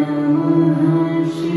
शिवजी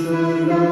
सदा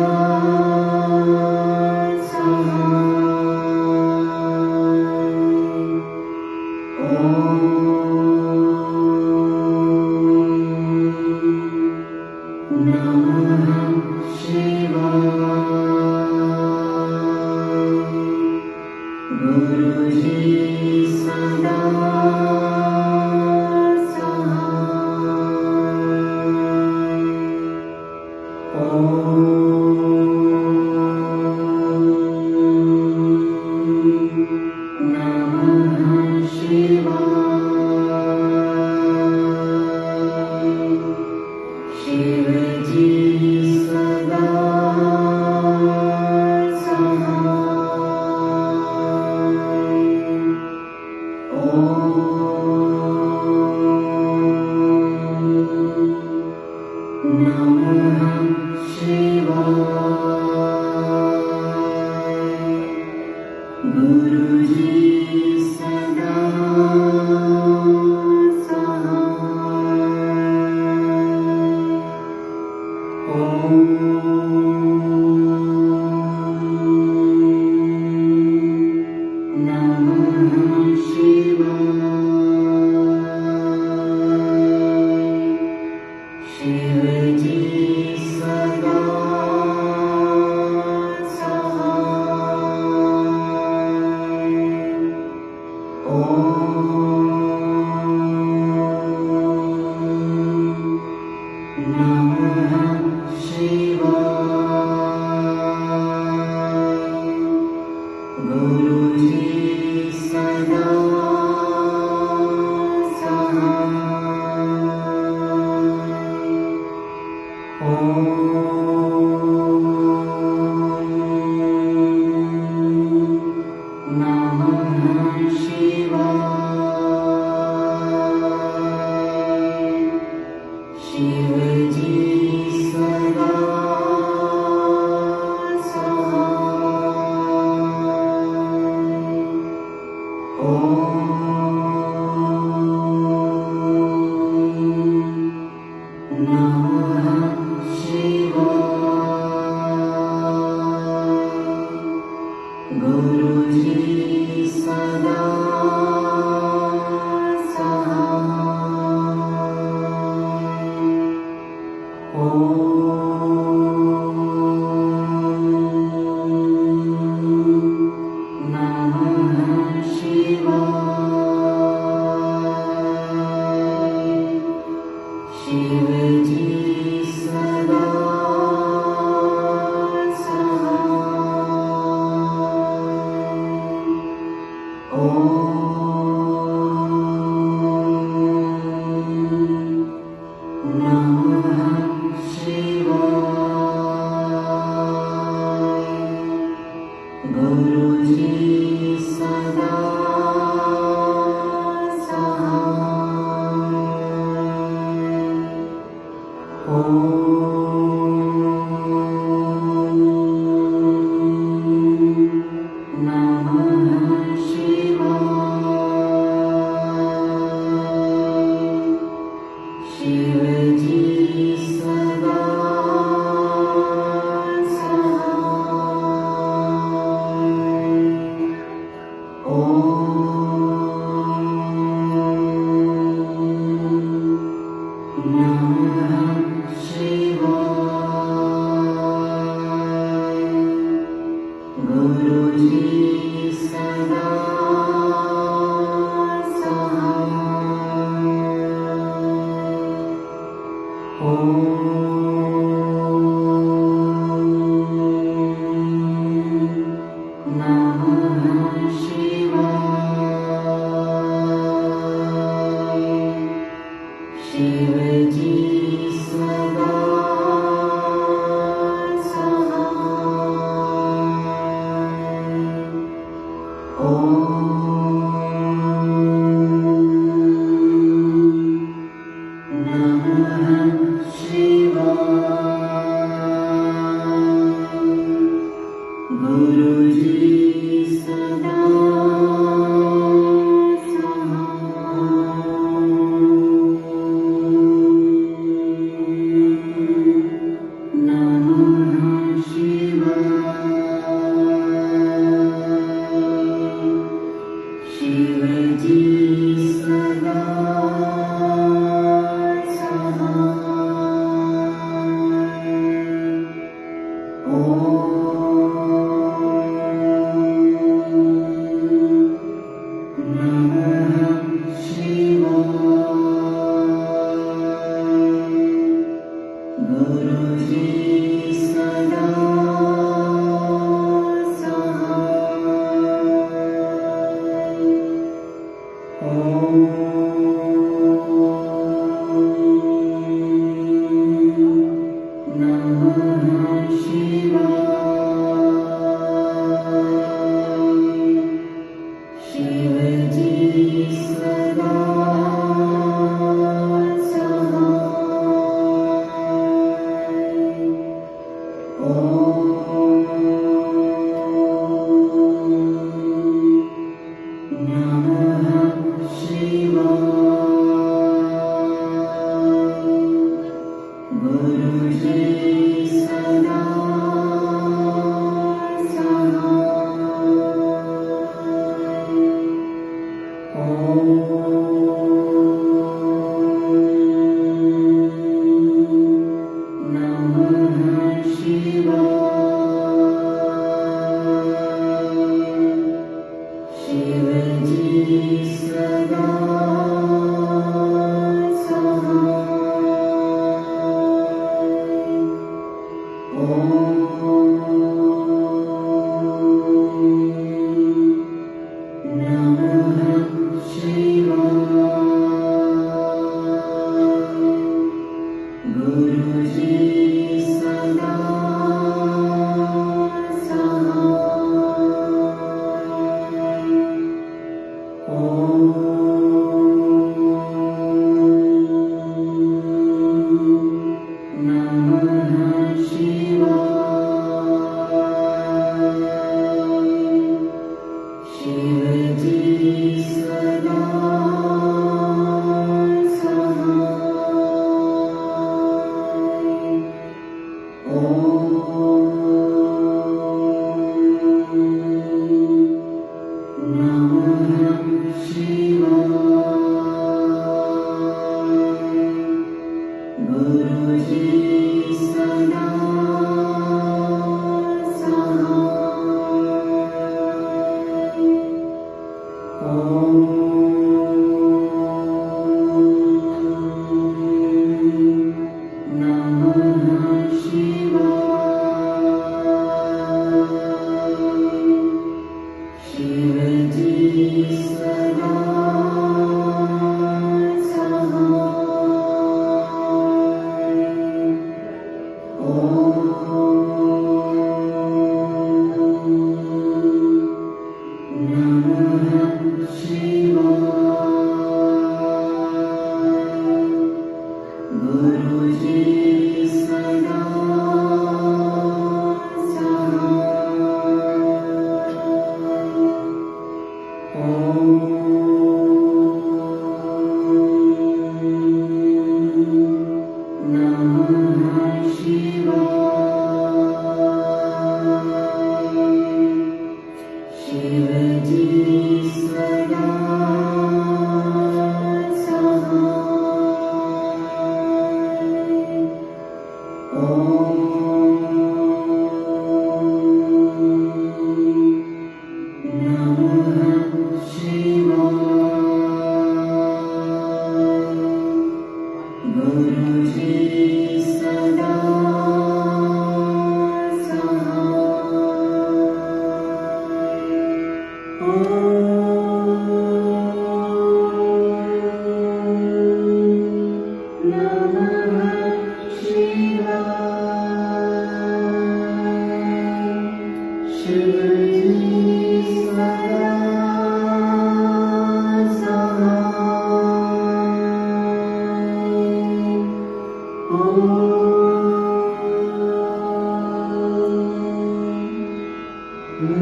शिवजी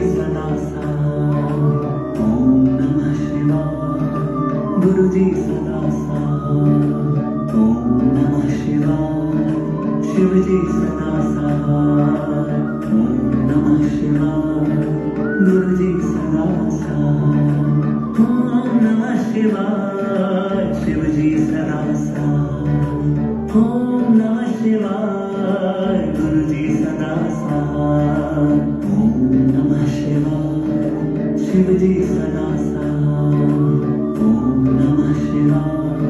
सदा साथ। ओम नमः शिवाय। गुरुजी सदा साथ। ओम नमः शिवाय। शिवजी सदा साथ। ओम नमः शिवाय। गुरुजी सदा साथ। ओम नमः शिवाय। शिवजी सदा साथ। ओम नमः शिवाय। गुरुजी सदा साथ। ओम नमः शिवाय। शिवजी सदा साथ। ओम नमः शिवाय।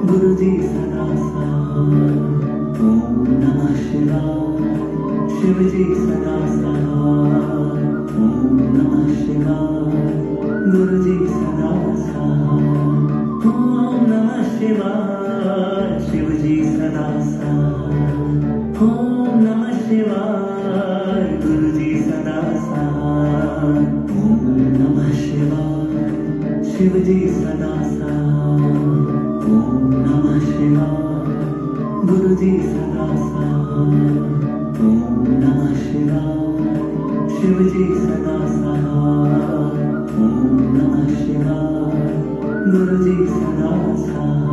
गुरुजी सदा साथ। ओम नमः शिवाय। शिवजी सदा साथ। ओम नमः शिवाय। गुरुजी सदा साथ। ओम नमः शिवाय। शिवजी सदा साथ। ओम नमः शिवाय। गुरुजी सदा साथ। ओम नमः शिवाय। शिवजी सदा साथ। ओम नमः शिवाय। गुरुजी सदा साथ। ओम नमः शिवाय। शिवजी सदा साथ। ओम नमः शिवाय। गुरुजी सदा साथ।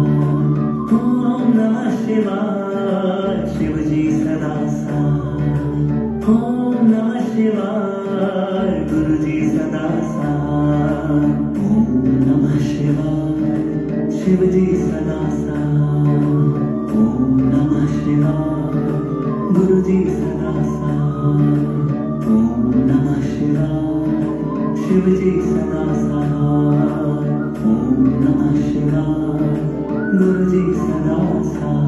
ओम नमः शिवाय। शिवजी सदा साथ। ओम नमः शिवाय। गुरुजी सदा साथ। ओम नमः शिवाय। शिवजी सदा साथ। ओम नमः शिवाय। गुरुजी सदा साथ। ओम नमः शिवाय। शिवजी सदा साथ। ओम नमः शिवाय। गुरुजी सदा साथ। ओम नमः शिवाय। शिवजी सदा साथ। ओम नमः शिवाय। गुरुजी सदा साथ।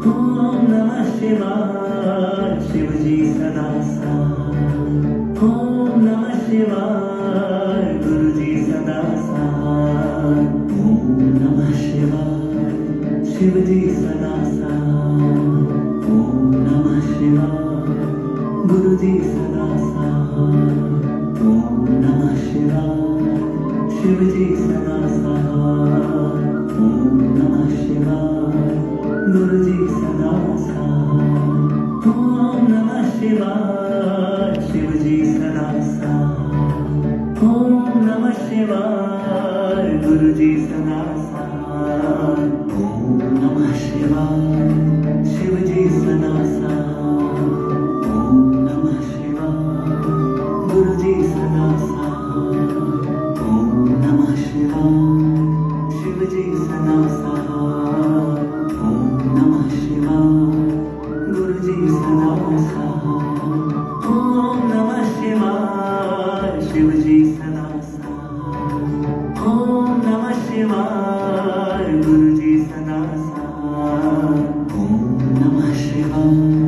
ओम नमः शिवाय। शिवजी सदा साथ। ओम नमः शिवाय। गुरुजी सदा साथ। ओम नमः शिवाय। शिवजी सदा साथ। ओम नमः शिवाय। गुरुजी सदा साथ। ओम नमः शिवाय। शिवजी सदा साथ। ओम नमः शिवाय। गुरुजी सदा साथ। ओम नमः शिवाय। शिवजी सदा साथ। ओम नमः शिवाय। गुरुजी सदा साथ। ओम नमः शिवाय। शिवजी सदा साथ। ओम नमः शिवाय। गुरुजी सदा साथ। ओम नमः शिवाय। शिवजी सदा साथ। ओम नमः शिवाय। गुरुजी सदा साथ। ओम नमः शिवाय। शिवजी सदा साथ। ओम नमः शिवाय। गुरुजी सदा साथ। ओम नमः शिवाय।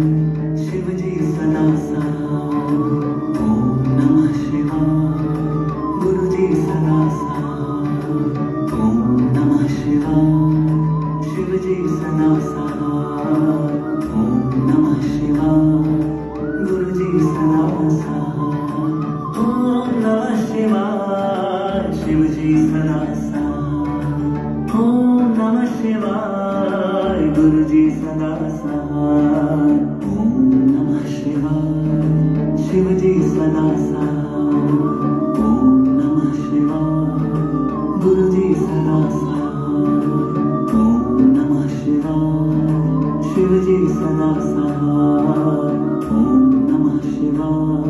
शिवजी सदा साथ। ओम नमः शिवाय। गुरुजी सदा साथ। ओम नमः शिवाय। शिवजी सदा साथ। ओम नमः शिवाय। गुरुजी सदा साथ। ओम नमः शिवाय। शिवजी सदा साथ। ओम नमः शिवाय। गुरुजी सदा साथ। ओम नमः शिवाय। शिवजी सदा साथ। ओम नमः शिवाय।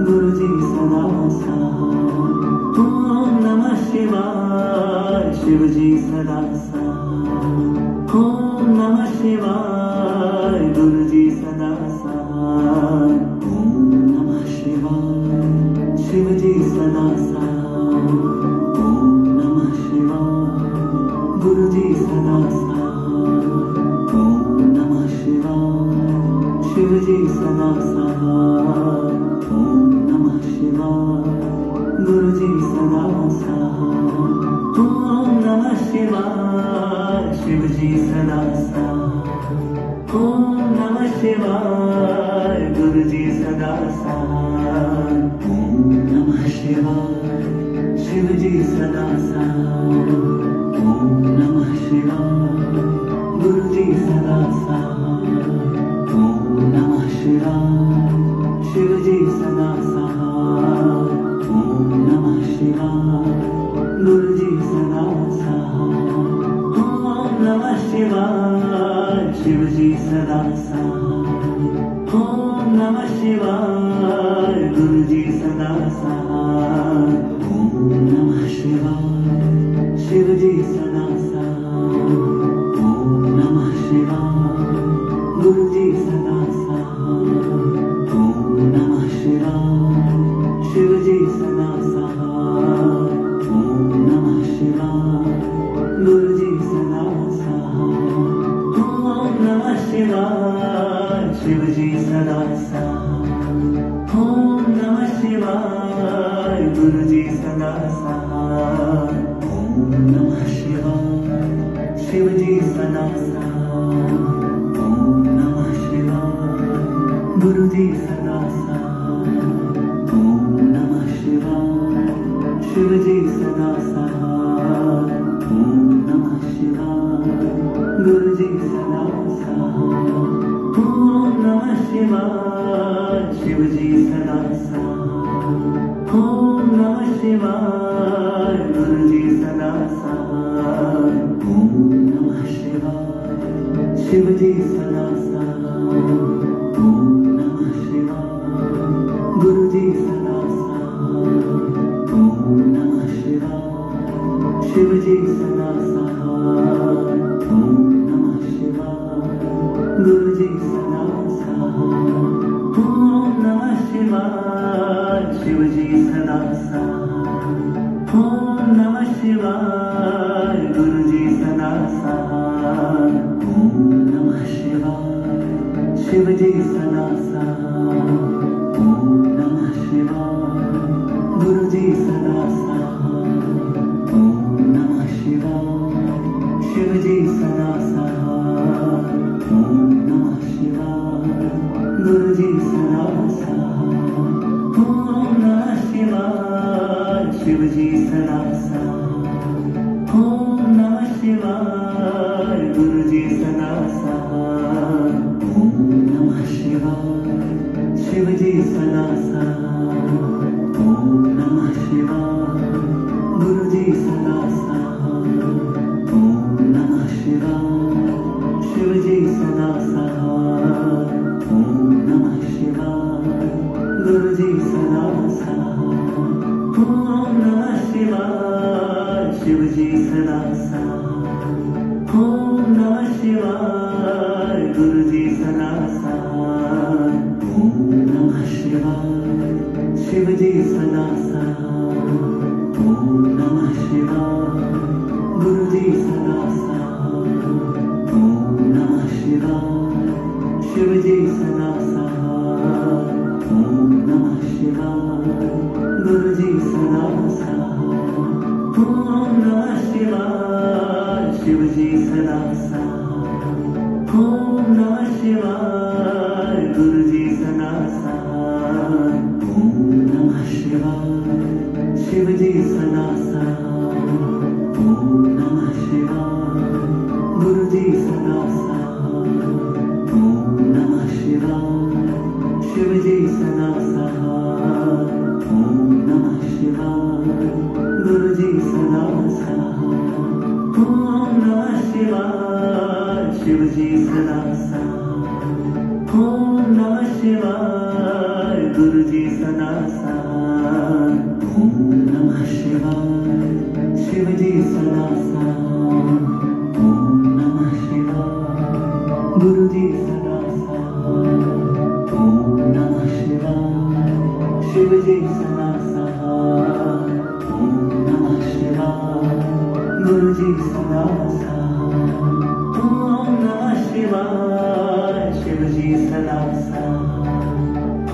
गुरुजी सदा साथ। ओम नमः शिवाय। शिवजी सदा साथ। ओम नमः शिवाय। गुरुजी सदा साथ। ओम नमः शिवाय। शिवजी सदा साथ। ओम नमः शिवाय। गुरुजी सदा साथ। ओम नमः शिवाय। शिवजी सदा साथ। ओम नमः शिवाय। गुरुजी सदा साथ। ओम नमः शिवाय। शिवजी सदा साथ। ओम शिवाय गुरुजी सदा सहाय ओम नमः शिवाय शिवजी सदा सहाय ओम नमः शिवाय गुरुजी सदा सहाय ओम नमः शिवाय शिवजी सदा सहाय ओम नमः शिवाय गुरुजी सदा सहाय ओम नमः शिवाय शिवजी सदा सहाय ओम नमः शिवाय गुरुजी सदा सहाय ओम नमः शिवाय शिवजी सदा सहाय ओम नमः शिवाय गुरुजी सदा सहाय ओम नमः शिवाय शिवजी सदा सहाय ओम नमः शिवाय गुरुजी सदा सहाय ओम नमः शिवाय शिवजी सदा सहाय ओम नमः शिवाय गुरुजी सदा सहाय ओम नमः शिवाय शिवजी सदा सहाय ओम नमः शिवाय गुरुजी सदा सहाय ओम नमः शिवाय शिवजी सदा सहाय ओम नमः शिवाय गुरुजी सदा सहाय ओम नमः शिवाय शिवजी सदा सहाय ओम नमः शिवाय गुरुजी सदा सहाय ओम नमः शिवाय शिवजी सदा सहाय ओम नमः शिवाय गुरुजी सदा सहाय ओम नमः शिवाय शिवजी सदा सहाय ओम नमः शिवाय गुरुजी सदा सहाय ओम नमः शिवाय शिवजी सदा सहाय ओम नमः शिवाय गुरुजी सदा सहाय ओम नमः शिवाय शिवजी सदा सहाय ओम नमः शिवाय गुरुजी सदा सहाय ओम नमः शिवाय शिवजी सदा सहाय ओम नमः शिवाय गुरुजी सदा सहाय ओम नमः शिवाय शिवजी सदा सहाय ओम नमः शिवाय गुरुजी सदा सहाय ओम नमः शिवाय शिवजी सदा सहाय ओम नमः शिवाय गुरुजी सदा सहाय ओम नमः शिवाय शिवजी सदा सहाय ओम नमः शिवाय गुरुजी सदा सहाय ओम नमः शिवाय शिवजी सदा सहाय ओम नमः शिवाय गुरुजी सदा सहाय ओम नमः शिवाय शिवजी सदा सहाय ओम नमः शिवाय गुरुजी सदा सहाय ओम नमः शिवाय शिवजी सदा सहाय ओम नमः शिवाय गुरुजी सदा सहाय ओम नमः शिवाय शिवजी सदा सहाय ओम नमः शिवाय गुरुजी सदा सहाय ओम नमः शिवाय शिवजी सदा सहाय ओम नमः शिवाय गुरुजी सदा सहाय ओम नमः शिवाय शिवजी सदा सहाय ओम नमः शिवाय गुरुजी सदा सहाय ओम नमः शिवाय शिवजी सदा सहाय ओम नमः शिवाय गुरुजी सदा सहाय ओम नमः शिवाय शिवजी सदा सहाय ओम नमः शिवाय गुरुजी सदा सहाय ओम नमः शिवाय शिवजी सदा सहाय ओम नमः शिवाय गुरुजी सदा सहाय ओम नमः शिवाय शिवजी सदा सहाय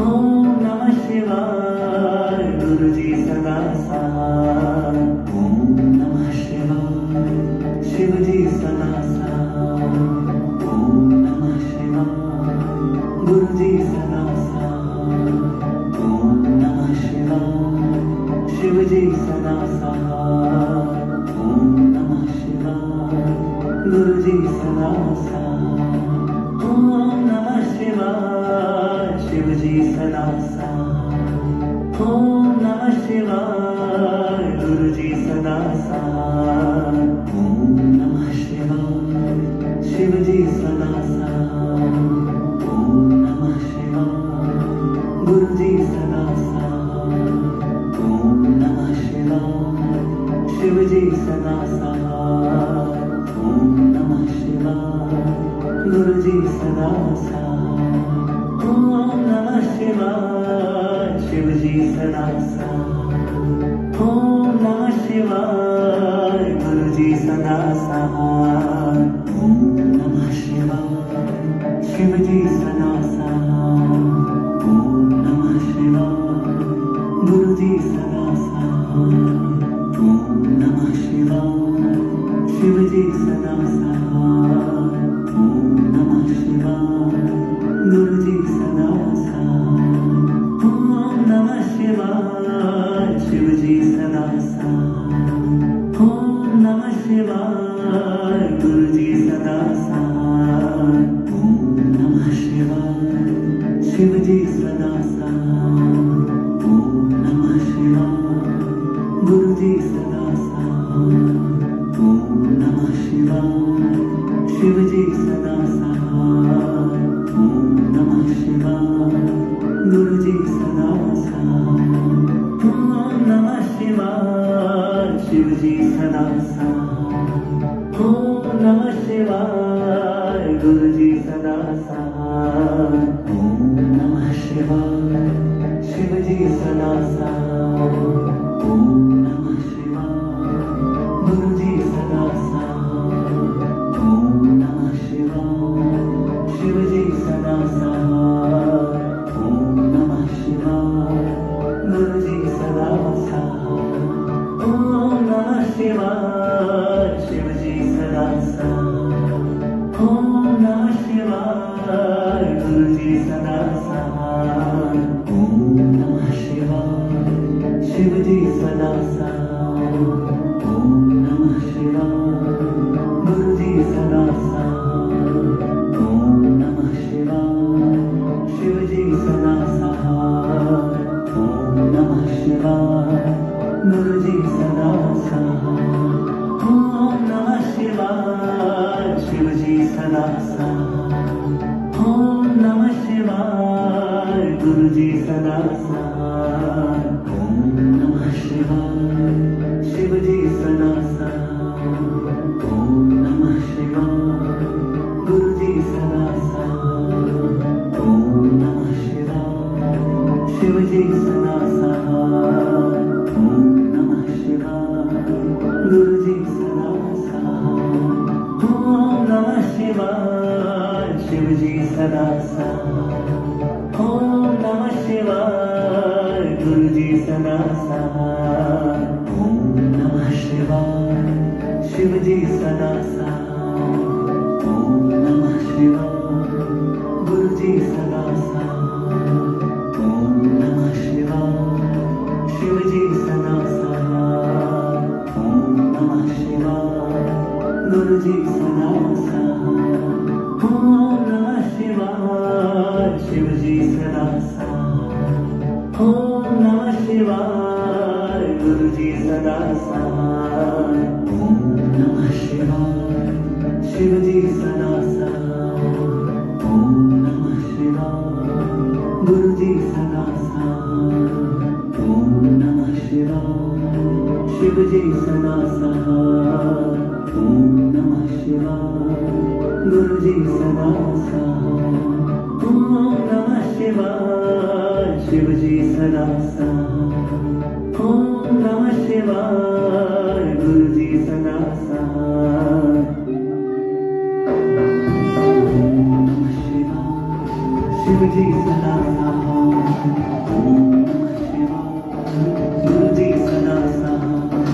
ओम नमः शिवाय गुरुजी सदा सहाय ओम नमः शिवाय शिवजी सदा सहाय ओम नमः शिवाय सदा सहाय ओम नमः शिवाय गुरु जी सदा सहाय ओम नमः शिवाय शिव जी सदा सहाय ओम नमः शिवाय गुरु जी सदा सहाय ओम नमः शिवाय शिव जी सदा सहाय ओम नमः शिवाय गुरु जी सदा सहाय ओम नमः शिवाय शिव जी सदा सहाय ओम नमः शिवाय गुरु जी सदा सहाय ओम नमः शिवाय शिव जी सदा सहाय ओम नमः शिवाय गुरु जी सदा सहाय ओम नमः शिवाय शिव जी सदा सहाय ओम नमः शिवाय गुरु जी सदा सहाय ओम नमः शिवाय शिव जी सदा सहाय ओम नमः शिवाय गुरु जी सदा सहाय ओम नमः शिवाय शिव जी सदा सहाय ओम नमः शिवाय गुरु जी सदा सहाय ओम नमः शिवाय शिव जी सदा सहाय ओम नमः शिवाय गुरु जी सदा सहाय ओम नमः शिवाय शिव जी सदा सहाय ओम नमः शिवाय गुरु जी सदा सहाय ओम नमः शिवाय शिव जी सदा सहाय ओम नमः शिवाय गुरु जी सदा सहाय ओम नमः शिवाय शिव जी सदा सहाय ओम नमः शिवाय गुरु जी सदा सहाय ओम नमः शिवाय शिव जी सदा सहाय ओम नमः शिवाय गुरु जी सदा सहाय ओम नमः शिवाय शिव जी सदा सहाय ओम नमः शिवाय गुरु जी सदा सहाय ओम नमः शिवाय शिव जी सदा सहाय ओम नमः शिवाय गुरु जी सदा सहाय ओम नमः शिवाय शिव जी सदा सहाय ओम नमः शिवाय गुरु जी सदा सहाय ओम नमः शिवाय शिव जी सदा सहाय ओम नमः शिवाय गुरु जी सदा सहाय ओम नमः शिवाय शिव जी सदा सहाय ओम नमः शिवाय गुरु जी सदा सहाय ओम नमः शिवाय शिव जी सदा सहाय ओम नमः शिवाय गुरु जी सदा सहाय ओम नमः शिवाय शिव जी सदा सहाय ओम नमः शिवाय गुरु जी सदा सहाय ओम नमः शिवाय शिव जी सदा सहाय ओम नमः शिवाय गुरु जी सदा सहाय ओम नमः शिवाय शिव जी सदा सहाय ओम नमः शिवाय गुरु जी सदा सहाय ओम नमः शिवाय शिव जी सदा सहाय ओम नमः शिवाय गुरु जी सदा सहाय ओम नमः शिवाय शिव जी सदा सहाय ओम नमः शिवाय गुरु जी सदा सहाय ओम नमः शिवाय शिव जी सदा सहाय ओम नमः शिवाय गुरु जी सदा सहाय ओम नमः शिवाय शिव जी सदा सहाय ओम नमः शिवाय गुरु जी सदा सहाय ओम नमः शिवाय शिव जी सदा सहाय ओम नमः शिवाय गुरु जी सदा सहाय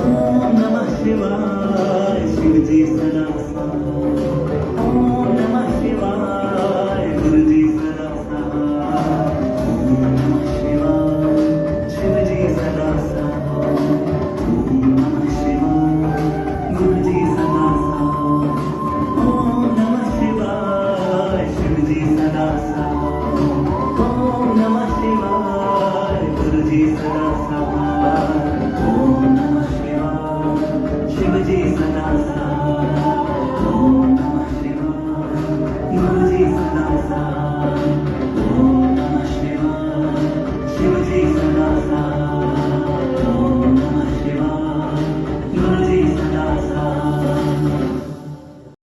ओम नमः शिवाय शिव जी सदा सहाय ओम नमः शिवाय गुरु जी सदा सहाय ओम नमः शिवाय शिव जी सदा सहाय सदा सहा